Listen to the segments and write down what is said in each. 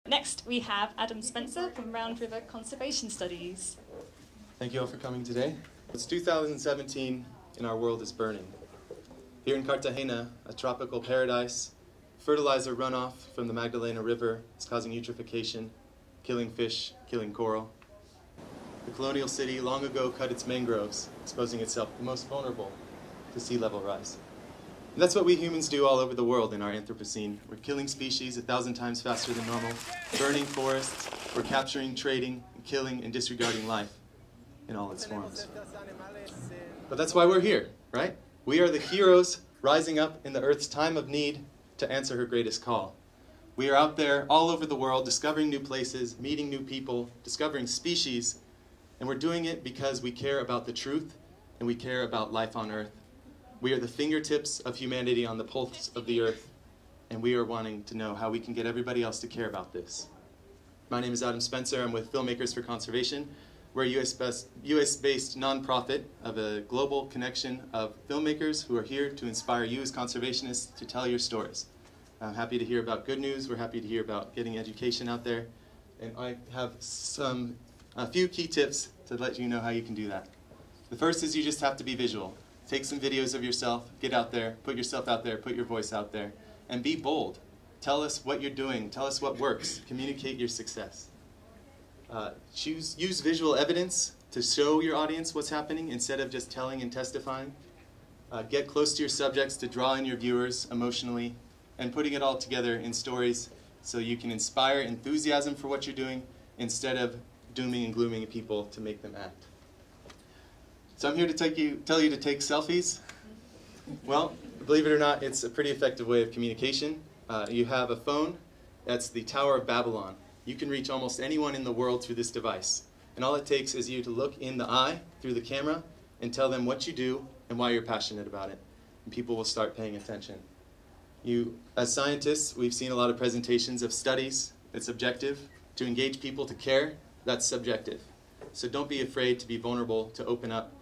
Next, we have Adam Spencer from Round River Conservation Studies. Thank you all for coming today. It's 2017 and our world is burning. Here in Cartagena, a tropical paradise, fertilizer runoff from the Magdalena River is causing eutrophication, killing fish, killing coral. The colonial city long ago cut its mangroves, exposing itself the most vulnerable to sea level rise. And that's what we humans do all over the world in our Anthropocene. We're killing species 1,000 times faster than normal, burning forests, we're capturing, trading, killing, and disregarding life in all its forms. But that's why we're here, right? We are the heroes rising up in the Earth's time of need to answer her greatest call. We are out there all over the world discovering new places, meeting new people, discovering species, and we're doing it because we care about the truth and we care about life on Earth. We are the fingertips of humanity on the pulse of the Earth, and we are wanting to know how we can get everybody else to care about this. My name is Adam Spencer. I'm with Filmmakers for Conservation. We're a US-based nonprofit of a global connection of filmmakers who are here to inspire you as conservationists to tell your stories. I'm happy to hear about good news. We're happy to hear about getting education out there. And I have a few key tips to let you know how you can do that. The first is you just have to be visual. Take some videos of yourself, get out there, put yourself out there, put your voice out there, and be bold. Tell us what you're doing. Tell us what works. Communicate your success. Use visual evidence to show your audience what's happening instead of just telling and testifying. Get close to your subjects to draw in your viewers emotionally, and putting it all together in stories so you can inspire enthusiasm for what you're doing instead of dooming and glooming people to make them act. So I'm here to tell you to take selfies. Well, believe it or not, it's a pretty effective way of communication. You have a phone, that's the Tower of Babylon. You can reach almost anyone in the world through this device. And all it takes is you to look in the eye through the camera and tell them what you do and why you're passionate about it. And people will start paying attention. As scientists, we've seen a lot of presentations of studies. It's objective. To engage people to care, that's subjective. So don't be afraid to be vulnerable, to open up.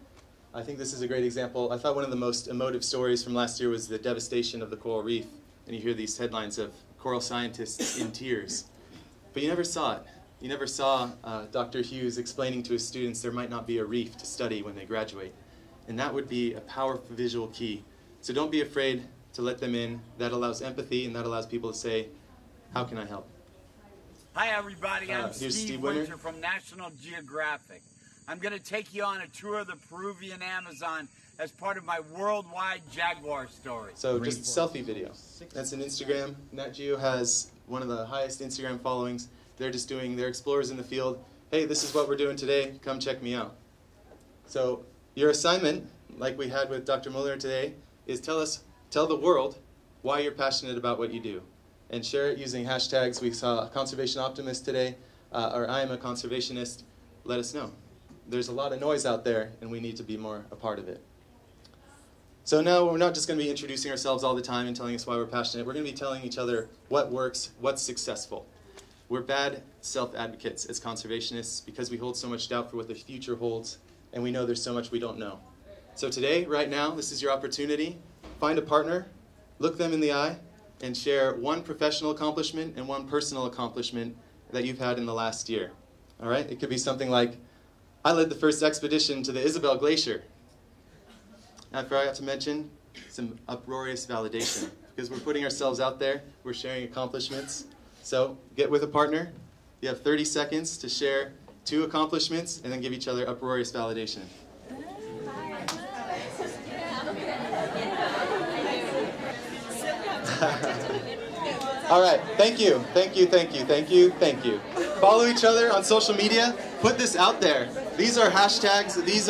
I think this is a great example. I thought one of the most emotive stories from last year was the devastation of the coral reef. And you hear these headlines of coral scientists in tears. But you never saw it. You never saw Dr. Hughes explaining to his students there might not be a reef to study when they graduate. And that would be a powerful visual key. So don't be afraid to let them in. That allows empathy, and that allows people to say, how can I help? Hi everybody, I'm Steve Winter from National Geographic. I'm going to take you on a tour of the Peruvian Amazon as part of my worldwide jaguar story. So just a selfie video. That's an Instagram. Nat Geo has one of the highest Instagram followings. They're explorers in the field. Hey, this is what we're doing today. Come check me out. So your assignment, like we had with Dr. Muller today, is tell the world why you're passionate about what you do. And share it using hashtags. We saw Conservation Optimist today, or I am a conservationist. Let us know. There's a lot of noise out there, and we need to be more a part of it. So now we're not just going to be introducing ourselves all the time and telling us why we're passionate. We're going to be telling each other what works, what's successful. We're bad self-advocates as conservationists because we hold so much doubt for what the future holds, and we know there's so much we don't know. So today, right now, this is your opportunity. Find a partner, look them in the eye, and share one professional accomplishment and one personal accomplishment that you've had in the last year. All right? It could be something like, I led the first expedition to the Isabel Glacier. I forgot to mention some uproarious validation, because we're putting ourselves out there, we're sharing accomplishments. So get with a partner. You have 30 seconds to share 2 accomplishments and then give each other uproarious validation. All right, thank you. Follow each other on social media. Put this out there. These are hashtags. These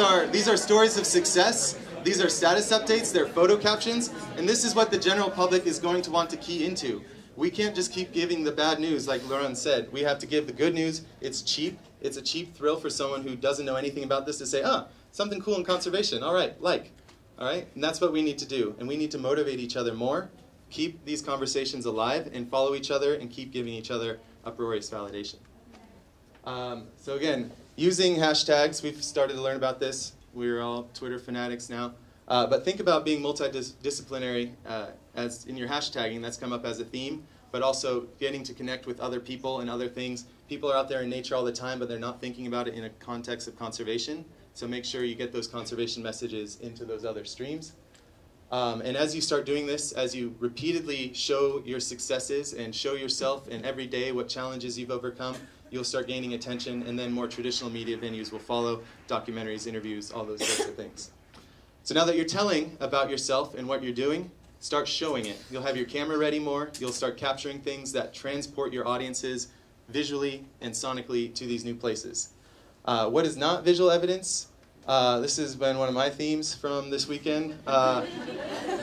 are stories of success. These are status updates. They're photo captions. And this is what the general public is going to want to key into. We can't just keep giving the bad news like Laurent said. We have to give the good news. It's cheap. It's a cheap thrill for someone who doesn't know anything about this to say, something cool in conservation. All right, All right? And that's what we need to do. And we need to motivate each other more, keep these conversations alive, and follow each other and keep giving each other uproarious validation. So again, using hashtags, we've started to learn about this. We're all Twitter fanatics now. But think about being multidisciplinary as in your hashtagging. That's come up as a theme. but also getting to connect with other people and other things. People are out there in nature all the time, but they're not thinking about it in a context of conservation. So make sure you get those conservation messages into those other streams. And as you start doing this, as you repeatedly show your successes and show yourself and every day what challenges you've overcome, you'll start gaining attention, and then more traditional media venues will follow, documentaries, interviews, all those sorts of things. So now that you're telling about yourself and what you're doing, start showing it. You'll have your camera ready more. You'll start capturing things that transport your audiences visually and sonically to these new places. What is not visual evidence? This has been one of my themes from this weekend.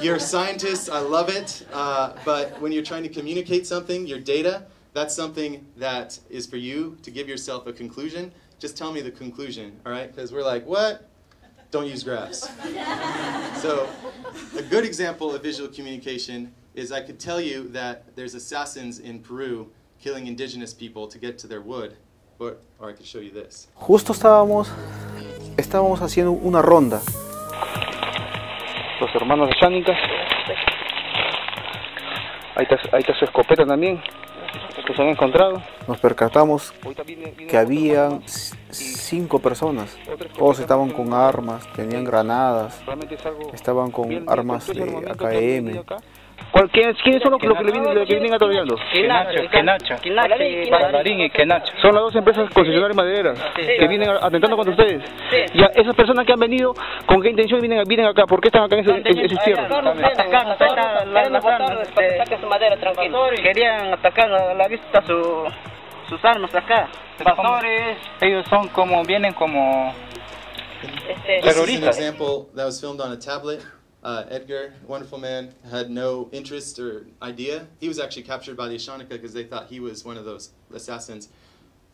You're scientists, I love it, but when you're trying to communicate something, your data, that's something that is for you to give yourself a conclusion. Just tell me the conclusion, all right? Because we're like, what? Don't use graphs. So a good example of visual communication is I could tell you that there's assassins in Peru killing indigenous people to get to their wood, or I could show you this. Justo estábamos haciendo una ronda. Los hermanos de Xánica. Ahí está su escopeta también, que se han encontrado. Nos percatamos que habían 5 personas. Todos estaban con armas, tenían granadas, estaban con armas de AKM. ¿Quiénes son los que vienen atornillando? Kenacha, Bailarín y Kenacha. Son las dos empresas concesionarias madereras que vienen atentando contra ustedes. Ya, esas personas que han venido, ¿con qué intención vienen acá? ¿Por qué están acá en esas tierras? Atacarnos, saquen su madera tranquilo. Querían atacar a la vista sus armas acá. Invasores, ellos son como, vienen como terroristas. This is an example that was filmed on a tablet. Edgar, wonderful man, had no interest or idea. He was actually captured by the Ashanika because they thought he was one of those assassins.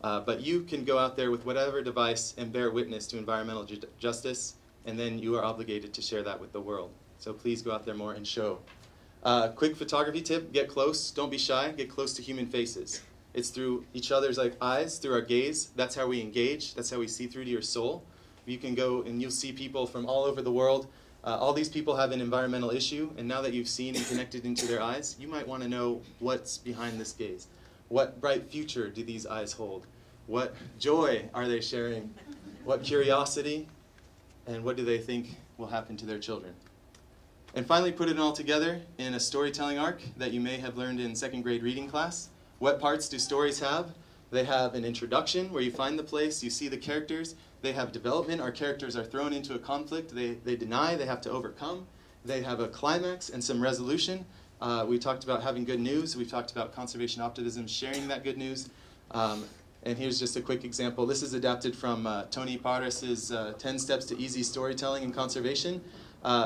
But you can go out there with whatever device and bear witness to environmental justice, and then you are obligated to share that with the world. So please go out there more and show. Quick photography tip, get close, don't be shy, get close to human faces. It's through each other's eyes, through our gaze. That's how we engage, that's how we see through to your soul. You can go and you'll see people from all over the world. All these people have an environmental issue, and now that you've seen and connected into their eyes, you might want to know what's behind this gaze. What bright future do these eyes hold? What joy are they sharing? What curiosity? And what do they think will happen to their children? And finally, put it all together in a storytelling arc that you may have learned in second grade reading class. What parts do stories have? They have an introduction where you find the place, you see the characters. They have development. Our characters are thrown into a conflict. They deny. They have to overcome. They have a climax and some resolution. We talked about having good news. We've talked about conservation optimism, sharing that good news. And here's just a quick example. This is adapted from Tony Parras' 10 Steps to Easy Storytelling in Conservation.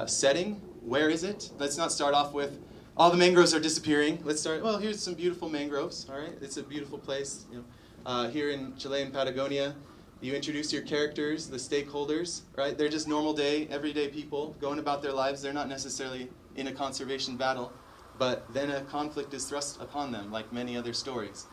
Setting, where is it? Let's not start off with, all the mangroves are disappearing. Let's start, well, here's some beautiful mangroves, all right? It's a beautiful place. You know, here in Chile and Patagonia, you introduce your characters, the stakeholders, right? They're just normal day, everyday people going about their lives. They're not necessarily in a conservation battle, but then a conflict is thrust upon them, like many other stories.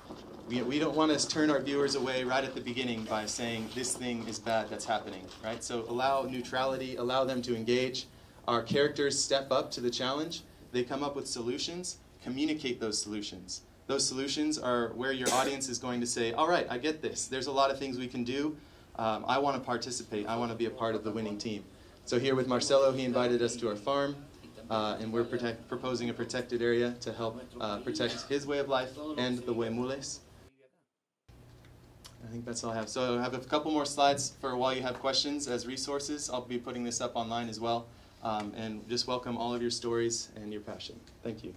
We don't want to turn our viewers away right at the beginning by saying this thing is bad that's happening, right? So allow neutrality, allow them to engage. Our characters step up to the challenge. They come up with solutions, communicate those solutions. Those solutions are where your audience is going to say, all right, I get this. There's a lot of things we can do. I want to participate. I want to be a part of the winning team. So here with Marcelo, he invited us to our farm, and we're proposing a protected area to help protect his way of life and the Huemules. I think that's all I have. So I have a couple more slides for while you have questions as resources. I'll be putting this up online as well. And just welcome all of your stories and your passion. Thank you.